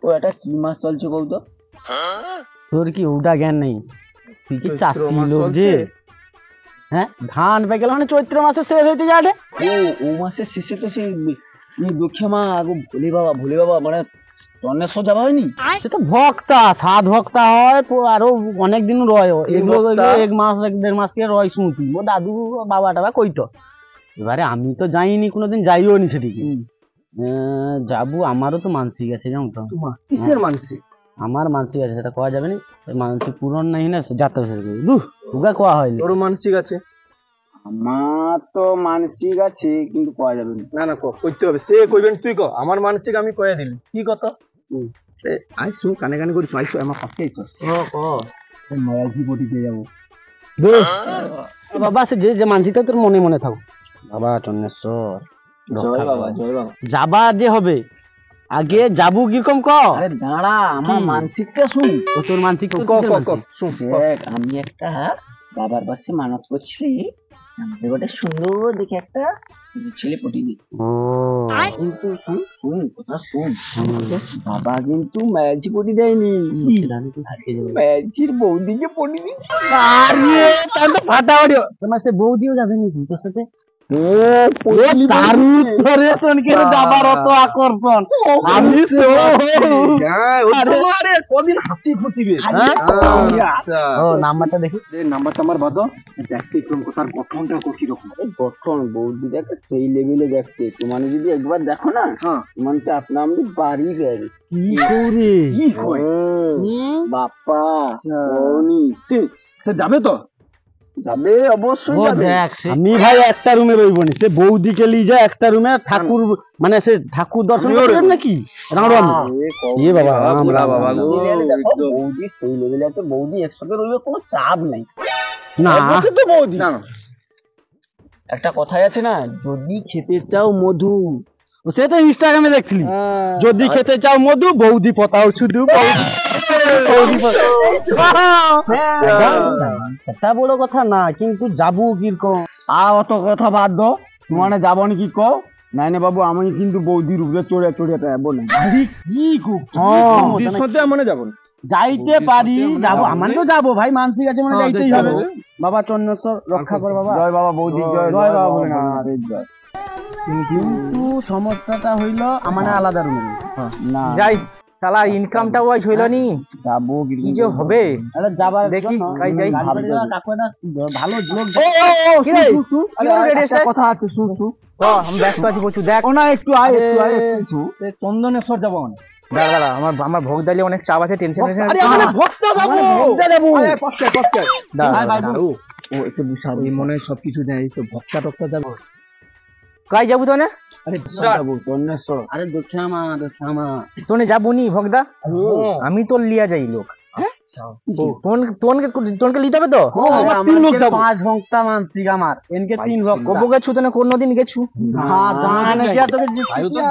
ও এটা কি মাস চলছে বলতো? তোর কি ওটা জ্ঞান নেই? তুই কি চাষি লোক যে? হ্যাঁ, ধান পেকে গেল মানে চৈত্র মাসে শেষ হইতে যাবে। ও মাসের শেষে তো সেই দক্ষিণ মা ভোলে বাবা মানে চন্দ্রেশ্বর যাওয়া হয়নি? সে তো ভক্তা, সাত ভক্তা হয়, আরো অনেকদিন রয় এগুলো, এক মাস এক দেড় মাস কে রয় শুনতি ও দাদু বাবা টাবা কইতো। এবারে আমি তো যাইনি, কোনোদিন যাইও নি সেদিকে। যাবো, আমারও তো মানসিক আছে জানো তো। কিসের মানসিক? আমার মানসিক আছে, সেটা কোয়া যাবে না। মানসিক পূরণ নাই না, যাত্রা শেষ করি দুগা কোয়া হয়নি। তোর মানসিক আছে? আমার তো মানসিক আছে কিন্তু কোয়া যাবে না। না কইতে হবে, সে কইবেন তুই ক। আমার মানসিক আমি কয়ে দিলি, কি কত আইসু কানে কানে করি আইসু আমার পাশে আইসস। মায়াজি বটিতে যাবো বাবা, সে যে মানসিকটা তোর মনে মনে থাকো। বাবা চন্দ্রেশ্বর জয় বাবা, জয় বাবা। যাবা যে হবে, আগে যাবো কিরকম ক। আরে দাঁড়া, আমার মানসিকটা শুন। ও তোর মানসিক দেখ, আমি একটা বাবার পাশে মানত করছি, আমাদের গোটে সুন্দর দেখে একটা ছেলে পটিনি। কিন্তু শুন কথা শুন, বাবা কিন্তু ম্যাজি পটি দেয়নি, ম্যাজির বৌদিকে পটি দিচ্ছে। ফাটাফাটি তোমার সে বৌদিও যাবে নাকি তোর সাথে? যাবার অত আকর্ষণ আমি কদিন হাসি খুশিবে। নাম্বারটা দেখি, নাম্বারটা আমার বাদ দেখতে একদম তার গঠনটা কিরকম। গঠন বৌদিটাকে সেই লেভেলে দেখতে, তোমার যদি একবার দেখো না তোমার তো আপনার আমি বাড়ি গেলে কি করে বাপ্পা সে যাবে তো যাবে, অবশ্যই যাবে। আমি ভাই একটা রুমে রইব নি, সে বৌদিকে লিয়ে যায় একটা রুমে, ঠাকুর মানে সে ঠাকুর দর্শন করবেন নাকি? বৌদি সেই লেভেলে আছে, বৌদি একসাথে রইবে, কোনো চাপ নাই। না তো বৌদি না, একটা কথাই আছে না, যদি খেতে চাও মধু, সে তো ইনস্টাগ্রামে দেখছিলি, যদি খেতে চাও মধু বৌদি পতাও শুধু। সেটা বড় কথা না, কিন্তু যাবো কিরকম অত কথা বাদ দো, তোমার যাবো নি কি কো? নাইনে বাবু, আমি কিন্তু বৌদির উপরে চড়ে চড়ে যাবো না। কি মানে যাবো না, যাইতে পারি, যাবো আমার তো যাবো ভাই, মানসিক আছে মানে যাইতেই হবে। বাবা চন্দ্রেশ্বর রক্ষা করে বাবা। জয় বাবা বৌদি জয়, জয় বাবা বলে না জয়। কিন্তু সমস্যাটা হইল আমার আলাদা রুমে না যাই, শালা ইনকামটা ওয়াইজ হইল নি, যাবো কি যে হবে। আরে যাবার দেখি কাই যাই, কাকু না ভালো লোক। কি রে একটা কথা আছে, শুন শুন, আমি ব্যস্ত আছি প্রচুর, দেখ না একটু আয় একটু আয়, চন্দনেশ্বর যাবো। দাঁড়া দাঁড়া, আমার ভোগ দাইলে অনেক চাপ আছে, টেনশন ও একটু বুঝাবি, মনে সবকিছু দেয় তো, ভক্তা টক্তা যাবো। কাই যাবো তো না? আরে যাবো চন্দনেশ্বর। আরে দক্ষিণামা তোনে যাবো নি ভোগদা, আমি তোর লিয়া যাই লোক। তোনকে লিতে হবে তো, 5 ভক্তা মানসিক আমার, এনকে 3 ভক্ত। কবে গেছু তোনে? কোনদিন গেছু?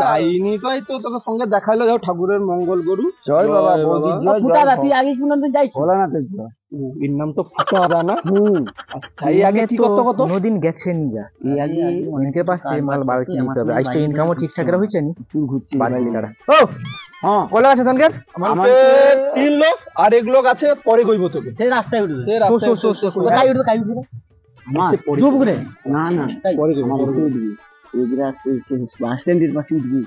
যাইনি তাই তো, তোকে সঙ্গে দেখাইলো, যাও ঠাকুরের মঙ্গল গরু। জয় বাবা বৌদি জয়। তুই আগে কোনদিন যাইছিস? বলা না তো, এর নাম তো ফাটা হবে না। আচ্ছা, এই আগে কি করতে কত কোনদিন গেছে নি যা, এই আগে অনেকের পাশে মাল বাড়ি কি দিতে হবে, আইস তো ইনকামও ঠিকঠাক হইছে নি, তুই ঘুরছিস বাড়ি টাকা। ও হ্যাঁ, কলা আছে তোনকে? আমাদের 3 লোক আর এক লোক আছে, পরে কইব তোকে। সেই রাস্তায় উঠবে, কাই উঠবে, কাই উঠবে আমার চুপ করে। না না পরে কইব, আমার উঠবে দিবি এগুলা বাস স্ট্যান্ডের পাশে উঠবি।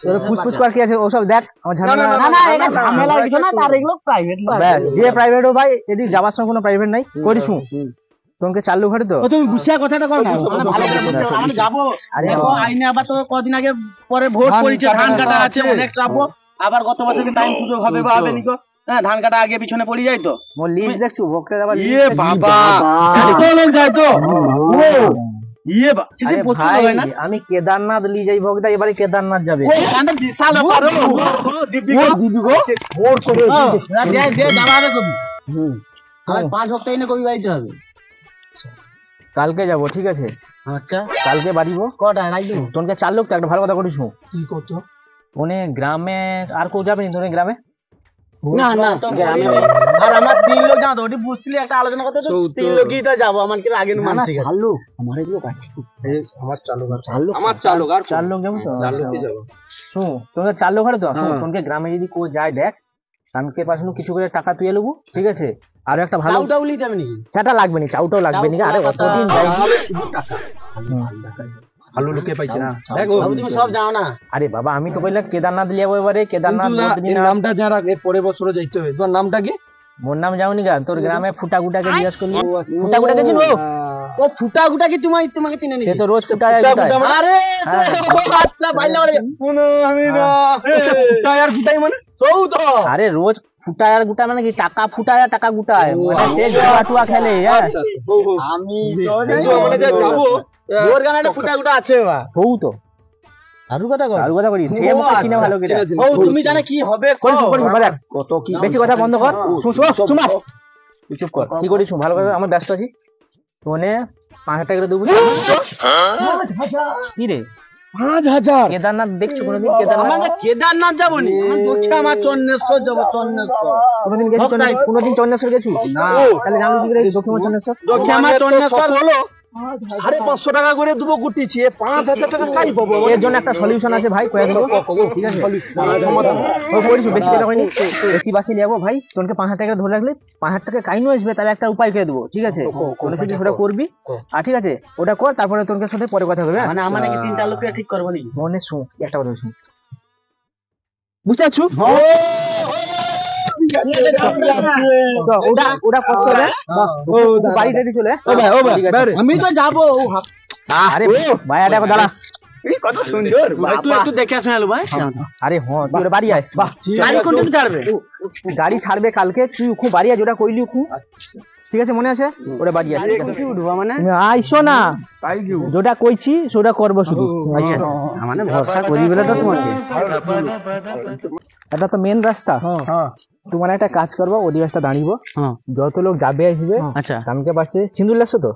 তোর ফুসফুস কর কি আছে ওসব দেখ, আমার ঝামেলা না না, এটা ঝামেলা কিছু না, তার এগুলো প্রাইভেট ব্যাস, যে প্রাইভেট ও ভাই, এদি যাবার সময় কোনো প্রাইভেট নাই, করিসু তোনকে চালু ঘরে তো। তুমি গুছিয়া কথাটা কর না, ভালো করে আমরা যাব। দেখো আইনে আবার তো কদিন আগে পরে ভোট পড়িছে, ধান কাটা আছে, অনেক চাপ, আবার গত বছরের টাইম সুযোগ হবে বা হবে নি গো। হ্যাঁ, ধান কাটা আগে পিছনে পড়ি যায় তো। মোর লিস্ট দেখছু ভোগটা যাবার, ইয়ে বাবা এত লোক যায় তো। আমি কেদারনাথ লি যাই ভোগদা, এবারে কেদারনাথ যাবে। বিশাল আমার 5 ভক্ত এনে কবি বাড়িতে হবে। কালকে যাব, ঠিক আছে? আচ্ছা কালকে বাড়িব কটা রাইছো? তোনকে 4 লোক তো, একটা ভালো কথা করিস। কি করছো? ওনে গ্রামে আর কেউ যাবে নি তোনে গ্রামে? না না গ্রামে আর আমার 3 লোক জানো তো ওটি বুঝছিলি একটা আলোচনা করতে তো 3 লোকই তো যাবো আমার কি আগে না মানসিক আছে চালু আমার এগুলো কাছে আমার চালু আমার চালক আর 4 লোক যাবো তো চালকই যাবো শুন তোমরা 4 লোক হারে তো তোমকে গ্রামে যদি কেউ যায় দেখ কানকে পাশে কিছু করে টাকা তুই নেবো ঠিক আছে আর একটা ভালো চাউটাও নিতে হবে নাকি সেটা লাগবে না চাউটাও লাগবে না আরে অতদিন যাই ভালো লোকে পাইছে না দেখো তুমি সব জানো না আরে বাবা আমি তো কইলাম কেদারনাথ লিয়াবো এবারে কেদারনাথ এর নামটা যারা এর পরের বছরে যাইতে হবে তোমার নামটা কি মোর নাম যাওনি গা তোর গ্রামে ফুটা গুটাকে জিজ্ঞাসা করলি ফুটা গুটাকে চিনো ও ফুটা গুটা কি তোমাকে চিনে নি সে তো রোজ ফুটা আরে আচ্ছা বাইলা বলে শুনো আমি না ফুটা আর ফুটাই মানে সৌদ আরে রোজ ফুটায় আর গুটা মানে কি টাকা ফুটায় আর টাকা গুটায় মানে সে জুয়া টুয়া খেলে হ্যাঁ আমি মানে যে যাবো ওর গ্রামে একটা ফুটা গুটা আছে বা সৌ তো আরু কথা কই আর কথা বলি সে মুখে চিনে ভালো করে ও তুমি জানো কি হবে করিস বাবা কত কি বেশি কথা বন্ধ কর শুন শুন চুপ কর কি করিস ভালো করে আমার ব্যস্ত আছি তোনে 5,000 টাকা করে দেবো কি রে 5,000 কেদারনাথ দেখছো কোনোদিন কেদারনাথ আমাদের কেদারনাথ যাবো নি আমার দক্ষিণ আমার চন্দ্রেশ্বর যাবো চন্দ্রেশ্বর কোনোদিন গেছো কোনোদিন চন্দ্রেশ্বর গেছো না তাহলে জানো কি করে দক্ষিণ চন্দ্রেশ্বর দক্ষিণ আমার চন্দ্রেশ্বর হলো 550 টাকা করে দেবো গুটিছি 5,000 টাকা কাই পাবো এর জন্য একটা সলিউশন আছে ভাই কয়ে দেবো ঠিক আছে ও করিস বেশি কথা কইনি বেশি বাসি লিয়াবো ভাই তোকে 5,000 টাকা ধরে রাখলে 5,000 টাকা কাইনো আসবে তাহলে একটা উপায় করে দেবো ঠিক আছে কোনো শুধু সেটা করবি আর ঠিক আছে ওটা কর তারপরে তোর সাথে পরে কথা হবে মানে আমার নাকি 3-4 লোক ঠিক করবো নি মনে শুন একটা কথা শুন বুঝতে পারছো ওটা কত হবে বাড়িটা চলে আমি তো যাবো আরে ভাই এটা দাঁড়া কত সুন্দর একটু দেখে আসুন আলু ভাই আরে হ্যাঁ তুই বাড়ি আয় বাহ গাড়ি কোনদিন ছাড়বে গাড়ি ছাড়বে কালকে তুই খুব বাড়ি আয় যেটা কইলি খুব ঠিক আছে মনে আছে ওটা বাড়ি আয় উঠবো মানে আইসো না যেটা কইছি সেটা করবো শুধু মানে ভরসা করি বলে তো তোমাকে এটা তো মেন রাস্তা তোমার একটা কাজ করবো অধিবাসটা দাঁড়িব যত লোক যাবে আসবে আচ্ছা কামকে পাশে সিঁদুর লাগছো তো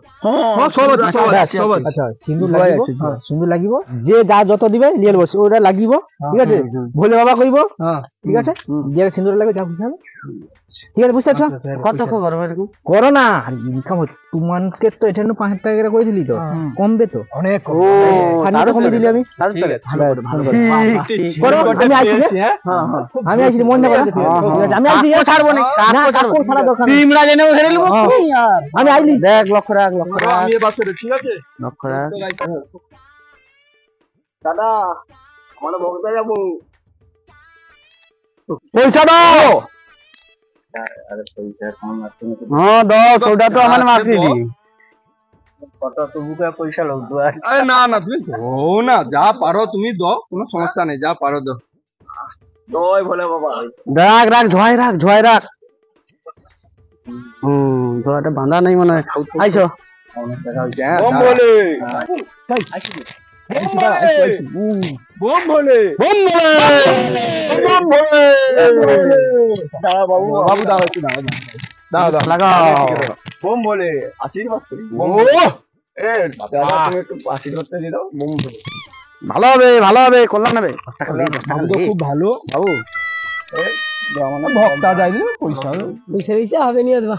আচ্ছা সিঁদুর লাগিব সিঁদুর লাগিব যে যা যত দিবে লিয়ে বসে ওটা লাগিব ঠিক আছে ভোলে বাবা কইব ঠিক আছে দিয়ে সিঁদুর লাগবে যা বুঝতে হবে ঠিক আছে বুঝতে পারছো কত করবো এরকম করো না ইনকাম তোমাকে তো এটা 5,000 টাকা করে করে দিলি তো কমবে তো অনেক আরো কমে দিলি আমি আমি আইছি আমি আইছি মনে করে ঠিক আছে আমি আইছি ছাড়বো না কাকু ছাড়া দরকার নেই তিমরা জেনে হেরে লব আমি আইলি দেখ লক্ষ্য রাখ আমি এ বাসে ঠিক আছে লক্ষ্য রাখ দাদা আমরা ভক্ত যাবো পয়সা দাও আরে পয়সা কম আছে হ্যাঁ দাও ওটা তো আমার মাফ দিলি কত তবুকে পয়সা লাগতো আরে না না তুমি ও না যা পারো তুমি দাও কোনো সমস্যা নেই যা পারো দাও জয় ভোলে বাবা রাখ রাখ ঝয় রাখ ঝয়টা বাঁধা নাই মনে হয় আইসো বম বলে বম বলে বাবু বাবু দাও একটু দাও দাও দাও লাগাও বোম বলে আশীর্বাদ করি ও এ দাদা তুমি একটু আশীর্বাদ দিয়ে দাও বোম বলে ভালো হবে কল্যাণ নেবে বাবু তো খুব ভালো বাবু ভক্তা যাইলে পয়সা হবে নিয়ে দেবা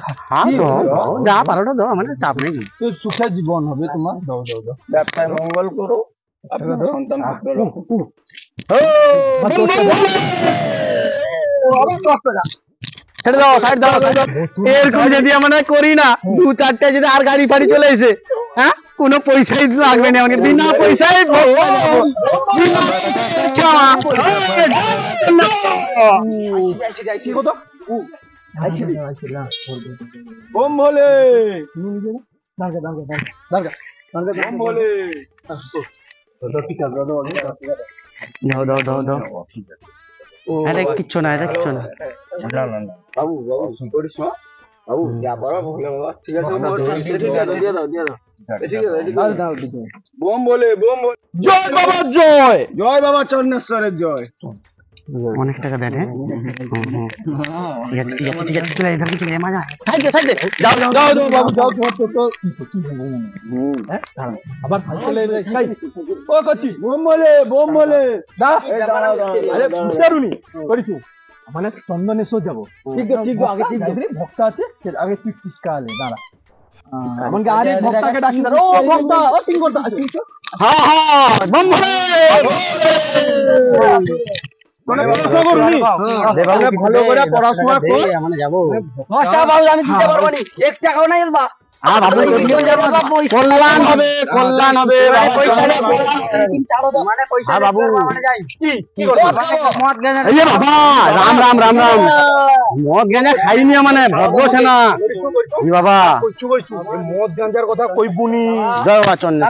যা পারোটা দাও আমার চাপ নেই তো সুখের জীবন হবে তোমার দাও দাও দাও ব্যবসায় মঙ্গল করো আপনার সন্তান ছেড়ে দাও সাইড দাও এরকম যদি আমরা করি না 2-4টা যদি আর গাড়ি ফাড়ি চলে এসে হ্যাঁ কোনো পয়সাই লাগবে না আমাকে বিনা পয়সায় বোম বলে দাও আরে কিচ্ছু না বাবু করিস না বাবু যা পারো ভোলে বাবা ঠিক আছে দিয়ে দাও বোম বলে জয় বাবা জয় জয় বাবা চন্দ্রেশ্বরের জয় অনেক টাকা দেন হ্যাঁ ঠিক আছে চলে এধার চলে মজা যাও বাবু যাও তো আবার চলে ও কচ্ছি বোম বলে দা আরে দারুনি করিস মানে চন্দনেশ্বর যাবো ঠিক ঠিক আগে ঠিক ভক্ত আছে আগে তুই টিকা আলে দাঁড়া এমনকি আরে ভক্তকে ডাকি দাঁড়া ও ভক্ত ও ঠিক করতে হ্যাঁ হ্যাঁ বম ভালো করে পড়াশোনা কর মানে যাবো 10 টাকা বাবু আমি দিতে পারবো না 1 টাকাও নাই বা কল্যাণ হবে মানে পয়সা বাবু কি মদ গাঁজা খাইনি মানে ভদ্র ছেনা বাবা মদ গাঁজার কথা কইবুনি জয় বাবা চন্দ্র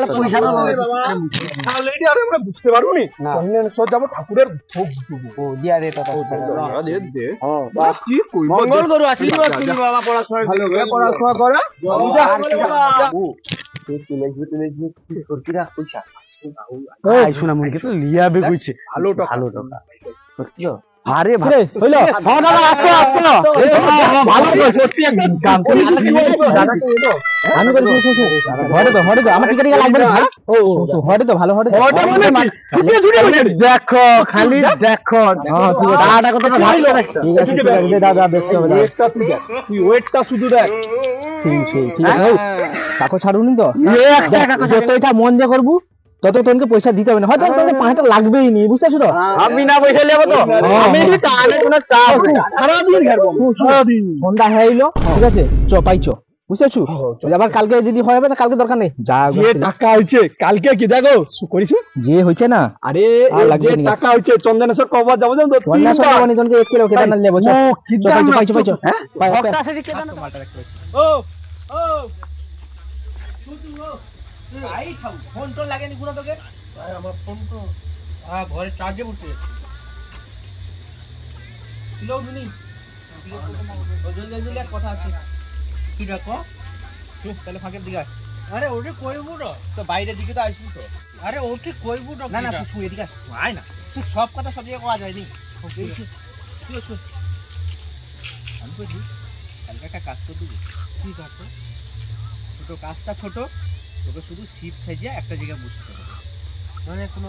তাহলে এটা আরে আমরা বুঝতে পারবো নি চন্দনেশ্বর যাব ঠাকুরের ভোগ দেবো দিয়া রে কথা কি কইব মঙ্গল করো আসলি তুমি বাবা পড়াশোনা ভালো করে পড়াশোনা করা শোনা মনে কিন্তু লিয়াবে কইছে ভালো টাকা সত্যিও আরে ভাই হইলো হ্যাঁ দাদা আসো ভালো তো সত্যি কাম করি দাদা কি এলো আমি বলি হড়ে তো আমার টিকা লাগবে না ও হড়ে তো ভালো হড়ে মানে ছুটিয়ে দেখো খালি দেখো হ্যাঁ ঠিক আছে দাদা কত ভালো লাগছে ঠিক আছে দাদা দেখতে হবে ওয়েটটা তুই ওয়েটটা শুধু দেখ ঠিক আছে কাকো ছাড়ুনি তো যত এটা মন দিয়ে করবু তত তোকে পয়সা দিতে হবে না হয়তো তোকে 5 টাকা লাগবেই নি বুঝতেছো তো আমি না পয়সা নেব তো আমি তাহলে কোনো চাপ সারা দিন ঘাড়বো সারা দিন সন্ধ্যা হইলো ঠিক আছে চ পাইছো বুঝছো আবার কালকে যদি হয় হবে না কালকে দরকার নেই যা যে টাকা হইছে কালকে কি দেখো করিস যে হইছে না আরে যে টাকা হইছে চন্দনেশ্বর কবার যাব তো চন্দনেশ্বর যাবনি তোকে 1 কিলো কেদারনাথ নেব চ পাইছো হ্যাঁ ভক্ত আছে কেদারনাথ মালটা দেখতে পাচ্ছি ও আই খাও ফোন তো লাগেনি পুরো তোকে আমার ফোন তো ঘরে চার্জে বসে কিলো দুনি জলদি এক কথা আছে কি রাখো চুপ তাহলে ফাঁকের দিকে আরে ওটা কইবু না তো বাইরের দিকে তো আসবি তো আরে ওটা কইবু না না তুই শুয়ে এদিকে আয় না তুই সব কথা সব জায়গায় কোয়া যায়নি তুই শুয়ে আমি কইছি কালকে একটা কাজ করতে দিই কি কাজ ছোট কাজটা ছোট তোকে শুধু সিপ সাজিয়ে একটা জায়গায় বসতে হবে মানে কোনো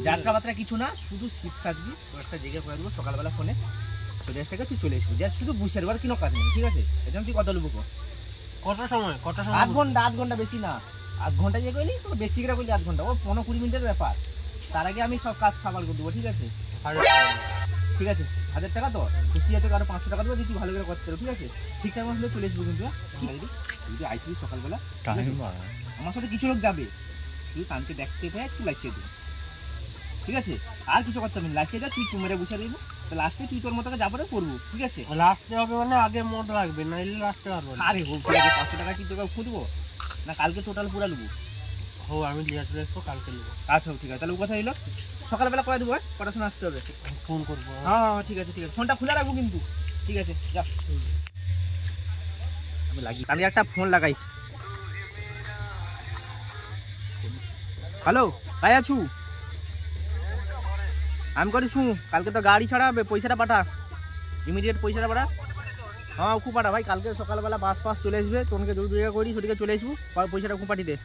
যাত্রাবাত্রা কিছু না শুধু সিপ সাজবি তো একটা জায়গায় করে দেবো সকালবেলা ফোনে চলে আসতে তুই চলে আসবি যা শুধু বুঝতে পারবার কোনো কাজ নেই ঠিক আছে এজন্য তুই কত নেবো কত সময় 8 ঘন্টা বেশি না 8 ঘন্টা যে কইলি তো বেশি করে কইলি 8 ঘন্টা ও 15-20 মিনিটের ব্যাপার তার আগে আমি সব কাজ সামাল করে দেবো ঠিক আছে ঠিক আছে 1000 টাকা তো খুশি আছে আরো 500 টাকা দেবো যদি তুই ভালো করে করতে পারো ঠিক আছে ঠিকঠাক মতো চলে আসবো কিন্তু তুই আইসবি সকালবেলা আমার সাথে কিছু লোক যাবে তুই কানকে দেখতে পেয়ে একটু লাইচিয়ে দিবি ঠিক আছে আর কিছু করতে হবে না লাইচিয়ে যা তুই কুমারে বসে রইবি তো লাস্টে তুই তোর মতো যাবারে করবো ঠিক আছে লাস্টে হবে মানে আগে মদ লাগবে না এলে লাস্টে পারবো আরে হোক 500 টাকা কি তোকে খুঁজবো না কালকে টোটাল পুরা নেবো হো আমি লিয়ে চলে আসবো কালকে নেবো আচ্ছা ঠিক আছে তাহলে ও কথা হইলো সকালবেলা করে দেবো পড়াশোনা আসতে হবে ফোন করবো হ্যাঁ ঠিক আছে ফোনটা খোলা রাখবো কিন্তু ঠিক আছে যা আমি লাগি আমি একটা ফোন লাগাই হ্যালো কাই আছু আমি করি শু কালকে তো গাড়ি ছাড়াবে পয়সাটা পাঠা ইমিডিয়েট পয়সাটা পাঠা হ্যাঁ খুব পাঠা ভাই কালকে সকালবেলা বাস পাস চলে আসবে তোমাকে দূর দূরে করি সেদিকে চলে আসবো পয়সাটা খুব পাঠিয়ে দে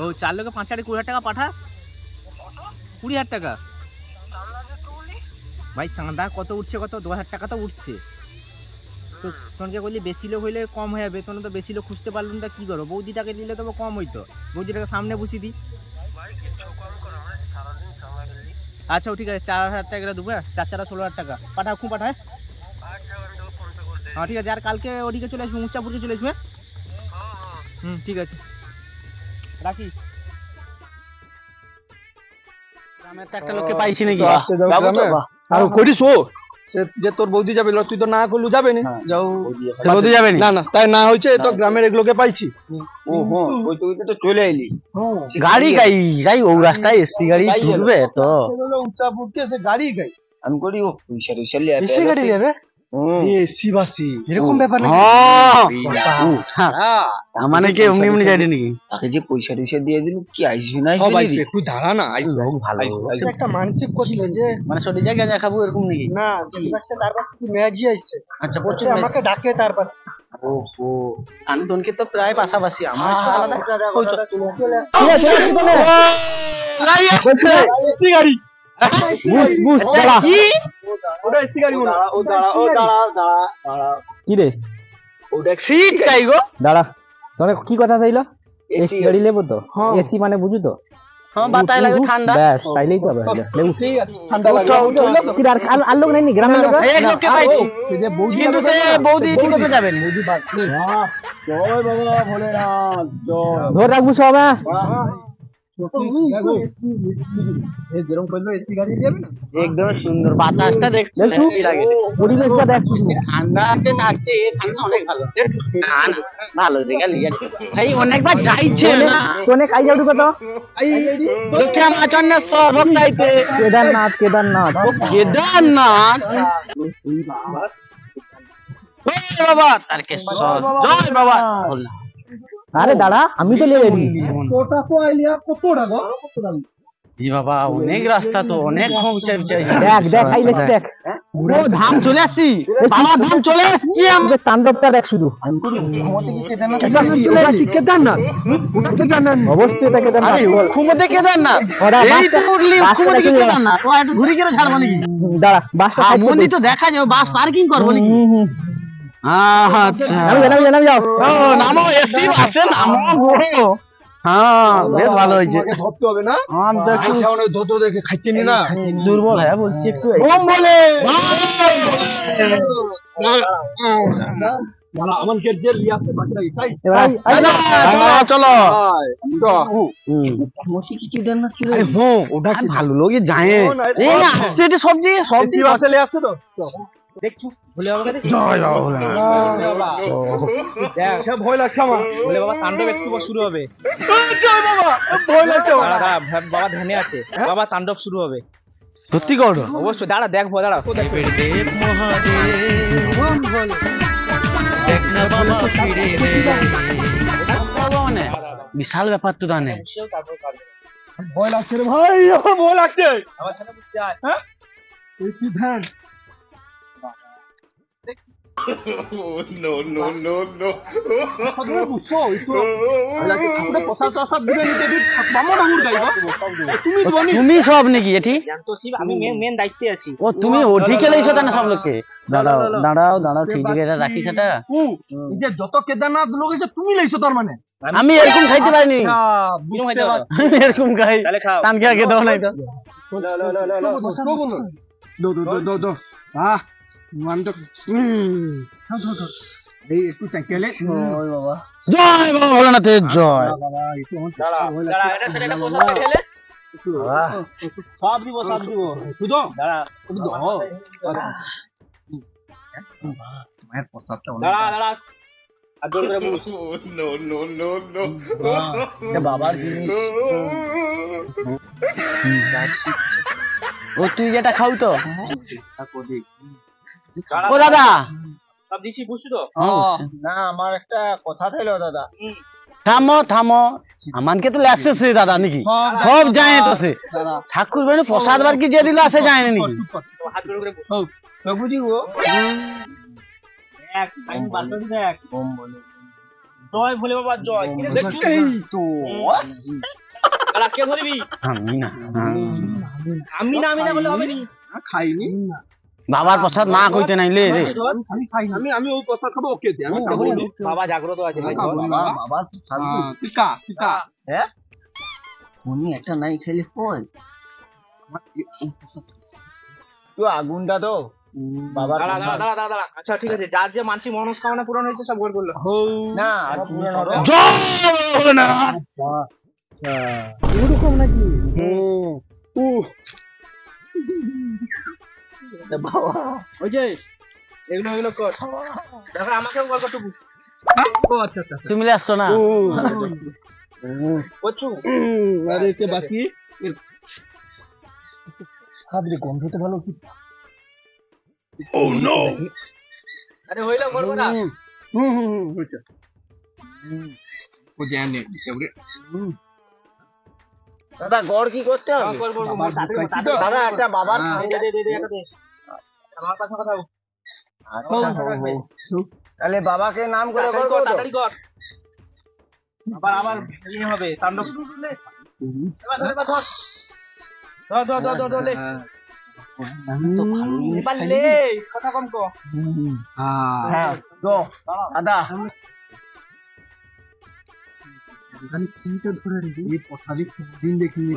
ও 4 লোকে 5-20,000 টাকা পাঠা 20,000 টাকা ভাই চাঁদা কত উঠছে কত 2,000 টাকা তো উঠছে তো তোমাকে বললি বেশি লোক হইলে কম হয়ে যাবে তোমরা তো বেশি লোক খুঁজতে পারলাম না কি করো বৌদিটাকে দিলে তো কম হইতো বৌদিটাকে সামনে বসিয়ে দিই আচ্ছা ঠিক আছে 4,000 টাকা দেবো 4-16,000 টাকা পাঠা খুব পাঠায় হ্যাঁ ঠিক আছে আর কালকে ওদিকে চলে আসবো উচ্চাপুরকে চলে আসবে ঠিক আছে রাখি একটা লোককে পাইছি নাকি আর করিস ও যে তোর বৌদি যাবে তুই তো না করলু যাবে না যাও বৌদি যাবে না না তাই না হয়েছে তো গ্রামের এগুলোকে পাইছি ও হ্যাঁ ওই তো চলে আইলি গাড়ি গাই ও রাস্তায় এসি গাড়ি ঢুকবে তো উচ্চাপুরকে সে গাড়ি গাই আমি করি ও পয়সা লিয়ে এসি গাড়ি যাবে এসি বাসি এরকম ব্যাপার নাকি মানে কি এমনি যাই নাকি তাকে যে পয়সা দিয়ে দিল কি আইসবি না সব আইসবে একটু দাঁড়া না আইসবে ভালো একটা মানসিক করছিল যে মানে সব জায়গায় খাবো এরকম নাকি না সেদিনটা তার পাশে ম্যাজি আসছে আচ্ছা আমাকে ডাকে তার পাশে ওহো আনন্দনকে তো প্রায় পাশাপাশি আমার একটু আলাদা গাড়ি আসছে এসি গাড়ি বুঝ বুঝ দাঁড়া কি ওটা এসি গাড়ি মনে হয়। ও দাঁড়া কি রে ওটা সিট গাই গো দাঁড়া তোরে কি কথা চাইলো এসি গাড়ি নেবো তো এসি মানে বুঝু তো হ্যাঁ বাতাস লাগে ঠান্ডা ব্যাস তাইলেই তো হবে লেবু ঠিক আছে ঠান্ডা লাগে কি আর লোক নাই নি গ্রামের লোক এক লোককে পাইছি কিন্তু সে বৌদি কি করতে যাবেন জয় বাবা ভোলেনাথ জয় ধরে রাখবো সব হ্যাঁ একদম সুন্দর বাতাসটা দেখছো দেখছো পরিবেশটা দেখ ঠান্ডাতে থাকছে ঠান্ডা অনেক ভালো না না ভালো জায়গা লিয়ে ভাই অনেকবার যাইছে না কোনে কাই যাউডু কত দেখে আমার জন্য সব তাইতে কেদারনাথ কেদারনাথ কেদারনাথ জয় বাবা তারকেশ্বর জয় বাবা আরে দাঁড়া আমি তো লেবে নি ই বাবা অনেক রাস্তা তো অনেক খোঁজে দেখ দেখ আইলে দেখ ও ধাম চলে আসছি বাবা ধাম চলে আসছি যে তাণ্ডবটা দেখ শুধু কেদারনাথ অবশ্যই এটা কেদারনাথ বল। ঘুমোতে কেদারনাথ ওরা এই তো বাসটা- উঠলি বাসটা ঘুমোতে দেখে কেদারনাথ ও একটু ঘুরি করে ছাড়বো নাকি দাঁড়া বাসটা সাইড করে মন্দির দে। তো দেখা যাবে বাস পার্কিং করবো নাকি আচ্ছা নামি যাও ও নামো এসি বাসে নামো গো হ্যাঁ বেশ ভালো হয়েছে ধরতে হবে না আম তো একটু ধরতে দেখে খাচ্ছেনি না দুর্বল হ্যাঁ বলছি একটু ওম বলে আমার কে যে লিয়ে আসছে বাকিটা তাই এবার চলো ওটা আর ভালো লোকে যায় এই আসছে এটা সবজি সবজি বাসে লিয়ে আসছে তো দেখছো ভুলে বাবা জয় বাবা দেখ ভয় লাগছে আমার বলে বাবা তাণ্ডব একটু পর শুরু হবে জয় বাবা ভয় লাগছে আমার দাঁড়া বাবা ধ্যানে আছে বাবা তাণ্ডব শুরু হবে সত্যি কর অবশ্যই দাঁড়া দেখ দাঁড়া মানে বিশাল ব্যাপার তো জানে ভয় লাগছে রে ভাই আমার ভয় লাগছে হ্যাঁ এই কি ধ্যান তুমি সব নাকি এটি আমি মেন দায়িত্বে আছি ও তুমি ওঠি খেলেছো তা না সব লোককে দাঁড়াও দাঁড়াও দাঁড়াও ঠিক জায়গায় রাখি সেটা এই যে যত কেদারনাথ লোক এসে তুমি লাইছো তার মানে আমি এরকম খাইতে পারিনি বুঝতে পারছি আমি এরকম খাই টানকে আগে দাও নাই তো দো আমি তো এই একটু চাইকেলে বাবা জয় বাবা ভোলানাথের জয় সব দিব শুধু দাঁড়া মায়ের প্রসাদটা দাঁড়া আর জোর করে বল এটা বাবার জিনিস ও তুই যেটা খাও তো ও দাদা সব দিছি বুঝছো তো না আমার একটা কথা ছিল দাদা থামো থামো আমানকে তো লেসছে দাদা নাকি সব যায় তো সে ঠাকুর বাড়ি প্রসাদ বার কি যে দিল আসে যায় না নাকি হাত জোর করে সবুজি গো দেখ টাইম বালতো দেখ জয় ভোলে বাবা জয় দেখছো তো দাঁড়া কে ধরবি আমি না আমি না বলে হবে নি খাইনি বাবার প্রসাদ মা কইতে নাইলে রে আমি খাইনি আমি ওই প্রসাদ খাবো ওকে দে আমি খাবো বাবা জাগ্রত আছে ভাই বাবা টিকা হ্যাঁ উনি একটা নাই খেলে হয় তো আগুনটা তো বাবা দাঁড়া দাঁড়া দাঁড়া দাঁড়া আচ্ছা ঠিক আছে যার যে মানসিক মনস্কামনা পূরণ হয়েছে সব গোল করলো না আর পূরণ হবে জয় ভোলেনাথ এরকম নাকি বাবা ওই যে এগুলো কর দেখো আমাকেও গল্প টুকু ও আচ্ছা আচ্ছা তুমি আসছো না করছু আরে কে বাকি খাবি গন্ধ তো ভালো কি ও নো আরে হইলো করবো না হইছে ও জানে এবারে দাদা গড় কি করতে হবে দাদা একটা বাবার দে আমার কাছে কথা তাহলে বাবাকে নাম করে করব তো তাড়াতাড়ি কর আবার আবার ইয়ে হবে তাণ্ডব তো ভালো জিনিস খাইলি। কথা কম কো। হ্যাঁ দো আদা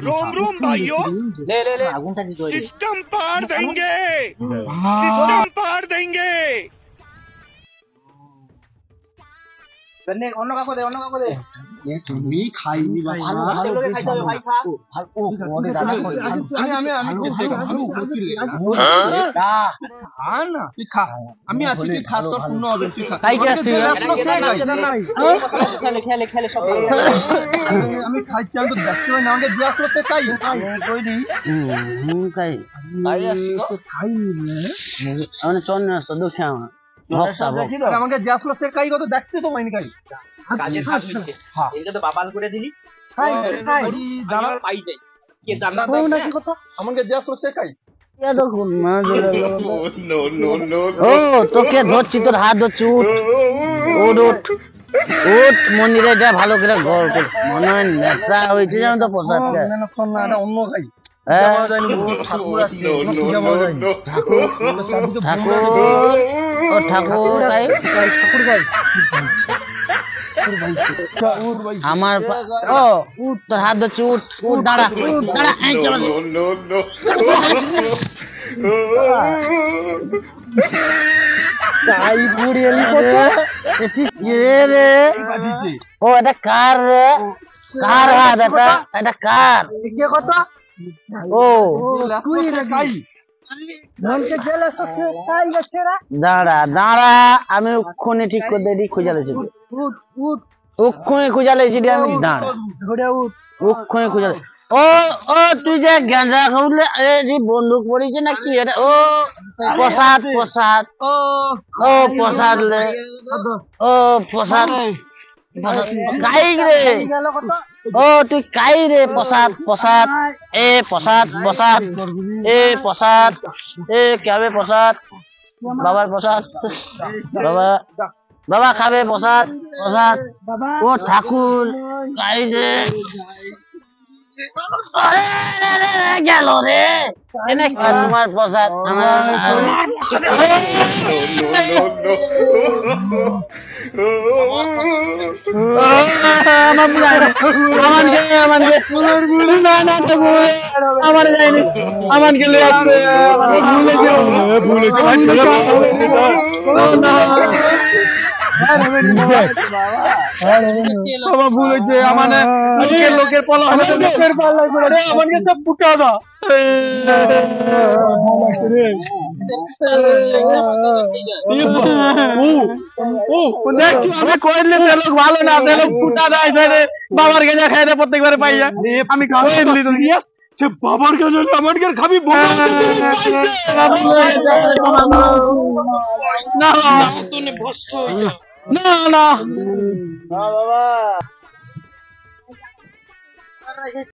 रोम रोम भाइयों ले ले ले আগুনটা কি করে सिस्टम पार देंगे सिस्टम पार देंगे বন্নে অন্য কাকো দে তুমি খাইনি ভালো ভালো লোকে খাইতে হবে ভাই খা ভালো ও ওরে দাদা করে তুই খা আমি আছি তুই খা তোর পূর্ণ হবে তুই খা কাই কে আসছে খেলে খেলে সব আমি খাইছি আমি তো দেখতে পাই না আমাকে জিজ্ঞাসা করতে চাই কই দি কাই আরে আসছো খাইনি মানে চল না সদস্য আমার আমাকে জিজ্ঞাসা করতে কাই কত দেখতে তো পাইনি কাই কাজে থাকছে এটা তো বাবাল করে দিলি দাঁড়া পাই যাই কে দাঁড়া কি কথা আমাকে জিজ্ঞাসা করতে কাই नो नो नो ও তোকে ধরছি তোর হাত ধরছি উঠ উঠ উঠ উঠ মন্দিরে যা ভালো করে ঘর কর মনে হয় নেশা হয়েছে জানো তো প্রসাদ অন্য খাই ठाकुर ঠাকুর ও ঠাকুর তাই আমার ও উঠ তোর হাত ধরছি উঠ উঠ দাঁড়া দাঁড়া এই চলো তাই পুরিয়েলি কত রে ও এটা কার রে কার হাত এটা কার কে কত ও তুই রে কাই মনকে গেলে সে কাই গেছে রে দাঁড়া দাঁড়া আমি ওক্ষণে ঠিক করে দিই খুঁজালেছি ওক্ষণে খুঁজালেছি আমি দাঁড়া ঘুরে উঠ ওক্ষণে খুঁজালে ও ও তুই যে গাঁজা খাবলে এই বন্দুক পড়িছে না কি এটা ও প্রসাদ প্রসাদ ও প্রসাদ লে ও প্রসাদ কাই রে ও তুই কাই রে প্রসাদ প্রসাদ এ প্রসাদ প্রসাদ এ প্রসাদ এ খাবে প্রসাদ বাবার প্রসাদ বাবা বাবা খাবে প্রসাদ প্রসাদ ও ঠাকুর কাই রে গেল রে এনে তোমার প্রসাদ আমার যায়নি আমার গেলে বাবা ভুল হয়েছে মানে আজকের লোকের পালা হবে লোকের পালা করে আমাকে সব ফুটা দা আমি কইলে সে লোক ভালো না সে লোক ফুটা দেয় রে বাবার গেজা খাই দেয় প্রত্যেকবারে পাইয়া আমি খাওয়াই দিলি তো সে বাবার গেজা আমার গের খাবি না না না বাবা